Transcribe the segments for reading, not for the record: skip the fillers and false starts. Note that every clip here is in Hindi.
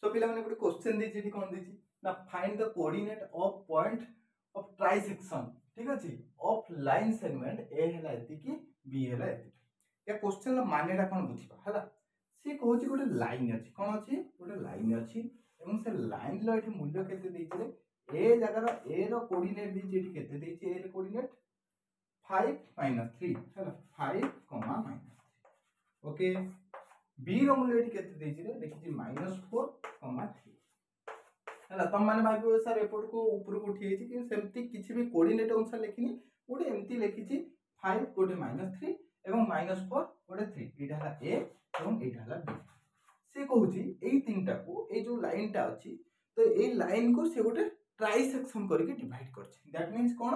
सो पिला माने गोटे क्वेश्चन देछि एठी कोन देछि ना find the coordinate of point of trisection ठीक अछि ऑफ लाइन सेगमेंट ए हैला एति की बी हैला एति या क्वेश्चन ला मानेटा कोन बुझिबा हैला से कहूछि गोटे लाइन अछि कोन अछि गोटे लाइन अछि एवं से लाइन लो एठी मूल्य केते देछि ए जगह ए रो कोऑर्डिनेट देछि एठी केते देछि ए रो कोऑर्डिनेट 5 -3 हैला 5, ओके बी रो मूल्य एठी केते देछि रे देखि -4, 3 हैला तम माने भाबियो सर एपोर्ट को ऊपर को उठी कि सेमती किछि भी कोऑर्डिनेट अनुसार लेखिनी गोटे एमती लेखिछि 5 गोटे -3 एवं -4 गोटे 3 एटा हला ए एवं एटा हला बी से कहूछि एई तीनटा को ए जो लाइन टा अछि तो एई लाइन को से गोटे ट्राइसेक्शन करके डिवाइड करछि दैट मींस कोन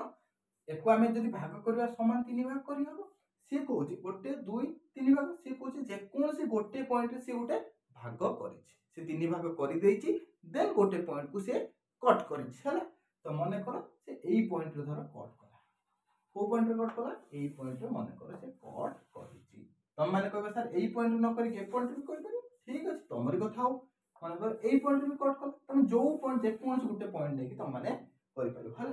एको आमे जदी भाग करबा समान तीन भाग करि हबो से कहूछि गोटे 2 3 भाग से कहूछि जे कोन से गोटे पॉइंट रे से गोटे भाग करिछि से तीन भाग करि देछि देन गोटे पॉइंट को से कट करिछि हला तो मने कर से एई पॉइंट रे धर कट कला को पॉइंट रे कट कला एई पॉइंट रे मने कर से कट करिछि तम माने कहबे सर एई पॉइंट न करि के पॉइंट रे करि पारि ठीक अछि तमरी कथा हो माने कर एई पॉइंट रे कट कला तम जो पॉइंट जे कोन से गोटे पॉइंट नै कि तम माने करि पारिबो हला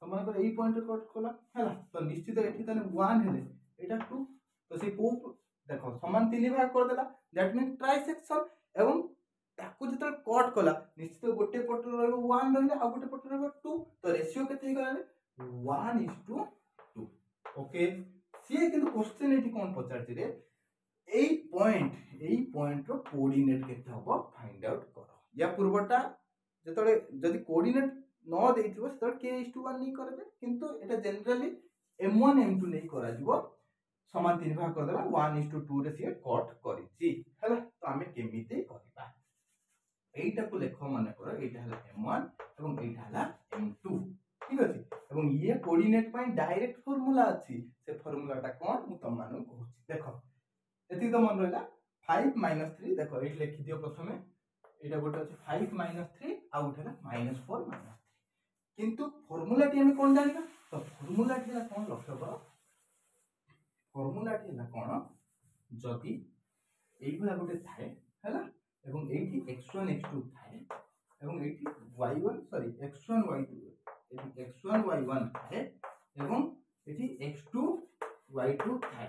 तम माने कर एई पॉइंट रे कट कला हला तो निश्चित एठी तने 1 हेले एटा 2 तो से को देखो समान तीन भाग कर देला दैट मीन ट्राइसेक्शन एवं ताकू जत कट कला निश्चित गोटे पट रहबो 1 रहले आ गोटे पट रहबो 2 तो रेशियो केते गला रे 1:2 ओके सी किंतु क्वेश्चन एठी कोन पचारछि रे एई पॉइंट रो कोऑर्डिनेट केते हबो फाइंड आउट करो या पूर्वटा जतले जदी कोऑर्डिनेट न देइथिबो तत k:1 नै करबे किंतु एटा जनरली m1 m2 नै करा जिवो समान तीन भाग कर देला 1:2 रे से कट करिछि हैला तो हमें केमिते करबा एटा को लेखो माने करो एटा हला m1 एवं एटा हला m2 ठीक अछि एवं ये कोऑर्डिनेट पई डायरेक्ट फार्मूला अछि से फार्मूलाटा कोन मु तम मानु कहूछि देखो एति तो मन रहला 5 -3 देखो एट लिखि दियो प्रथमे एटा गोटे अछि 5 -3 आ उठेला -4 -3 किंतु फार्मूला टी हम कोन जानिबा तो फार्मूला टी कोन लक्ष्य करो फार्मूला टी हला कोन जदी एई भला गोटे थाए हैला एवं एठी x1 x2 थाए एवं एठी y1 सॉरी x1 y2 एठी x1 y1 थाए एवं एठी x2 y2 थाए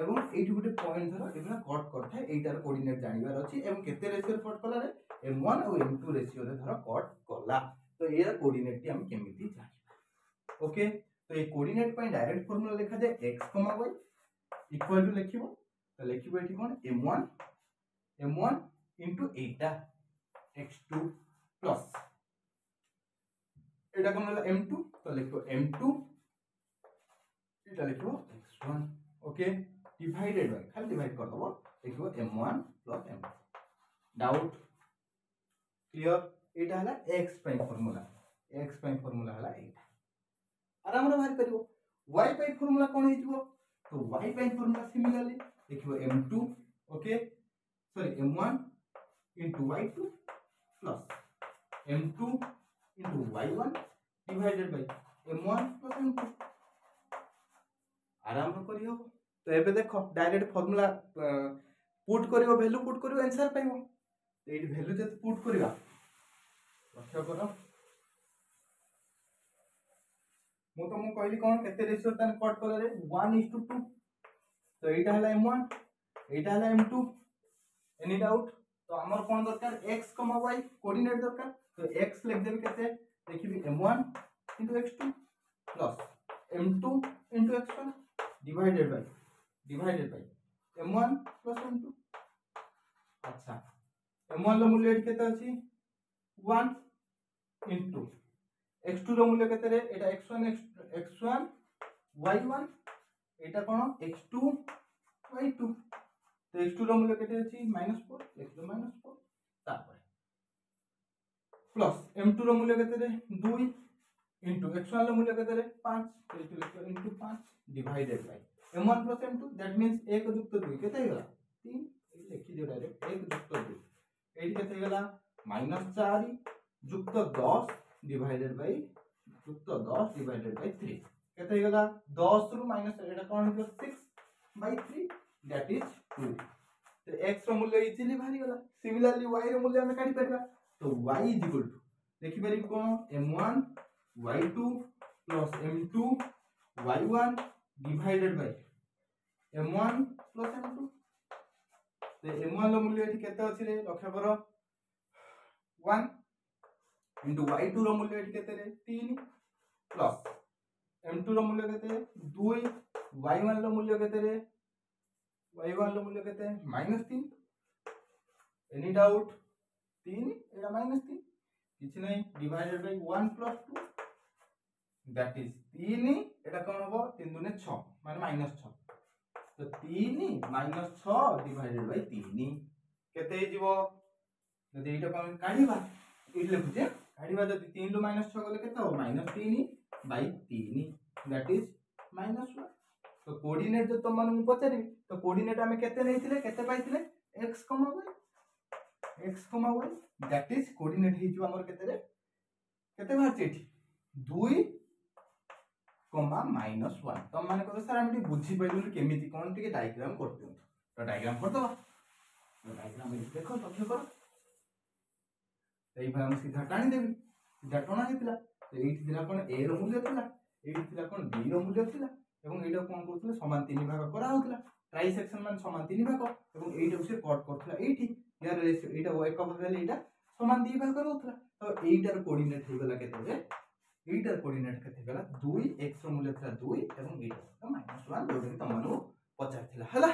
एवं एठी गोटे पॉइंट धर एबला कट करथाय एटार कोऑर्डिनेट जानिबार अछि एवं केते रेशियो कट कला रे m1 और m2 रेशियो रे धर कट कला तो एरा कोऑर्डिनेट टी हम केमिति जानिबा ओके तो ये कोऑर्डिनेट पई डायरेक्ट फार्मूला लिखा जाय x, y इक्वल टू लिखिबो तो लिखिबो एठी कोन m1 into एटा x2 प्लस एटा कोन होला m2 तो लिखो m2 एटा लिखो x1 ओके डिवाइडेड बाय खाली डिवाइड कर दबो लिखो m1 plus m2 doubt clear एटा हला x प्राइम फार्मूला हला एटा आराम रे बाहर करिवो y प्राइम फार्मूला कोन हिजबो तो y प्राइम फार्मूला सिमिलरली लिखिबो m2 okay sorry m1 into y2 plus m2 into y1 divided by m1 plus m2 आराम रे करियो तो एबे देखो डायरेक्ट फार्मूला पुट करियो वैल्यू पुट करियो आंसर पाइबो तो एडी वैल्यू जत पुट करिया लक्ष्य करो मु तो मु कहली कोन केते रेशियो तन कट कला रे 1:2 तो एटा हला m1 एटा हला m2 एनी डाउट तो हमर कोन दरकार x, y कोऑर्डिनेट दरकार तो x लिख देबे केते देखिबी m1 x2 plus m2 x1 divided by m1 plus m2 अच्छा m1 लो मूल्य केते अछि 1 into x2 रो मूल्य केते रे एटा x1 y1 एटा कोन x2 y2 तो x2 रो मूल्य केते अछि -4 लिख दो -4 तापर प्लस m2 रो मूल्य केते रे 2 into x1 रो मूल्य केते रे 5 तो लिख दो into 5 divided by m1 plus m2 that means 1 + 2 केते हेगला 3 लिखि दियो डायरेक्ट 1 + 2 एठी केते हेगला -4 + 10 डिवाइडेड बाय 3 केते हेगला 10 रु माइनस एटा कोन हो 6/3 दैट इज 2 तो x रो मूल्य इजीली बाहरी गला सिमिलरली y रो मूल्य हमें काढी परबा तो y इज इक्वल टू देखि पारि कोन m1 y2 plus m2 y1 divided by m1 plus m2 तो m1 रो मूल्य एठी केते अछि रे लक्ष्य करो 1 into y2 रो मूल्य एठी केते रे 3 प्लस m2 रो मूल्य केते 2 y1 रो मूल्य केते रे y1 रो मूल्य केते -3 एनी डाउट 3 एटा -3 किछि नै divided by 1 plus 2 that is 3 एटा कोन होबो 3 दुने 6 माने -6 तो 3 -6 डिवाइडेड बाय 3 केते हिजिवो जदि एटा कोन काढिबा एठी लिखुचे काढिबा जदि 3 रु -6 गले केते हो -3 बाय 3 दैट इज -1 तो कोऑर्डिनेट जो तुम मानू पचारि तो कोऑर्डिनेट हमें केते नैथिले केते पाइथिले x, y that is coordinate हिजु हमर केते रे केते बाहर एठी 2 -1 तुम माने कहो सर हम बुझी पाइलु केमिति कोन टिके डायग्राम कर दियौ तो डायग्राम कर दो तो डायग्राम देखो लक्ष्य करो एई हम सीधा टाणी देबी सीधा टणा हेतिला तो एठी दिला कोन a रो मूल्य थिला एठी दिला कोन b रो मूल्य थिला एवं एटा कोन करथले समान 3 भाग करा होतला ट्राई सेक्शन मान समान 3 भाग एवं एटा से कट करथला एठी यार एटा एक भाग ले एटा समान 2 भाग होतला तो एटार कोऑर्डिनेट हे गला केते रे एटार कोऑर्डिनेट केते गला 2 x रो मूल्य थिला 2 एवं एटा -1 जोटा कि तमनु पचार थिला हला।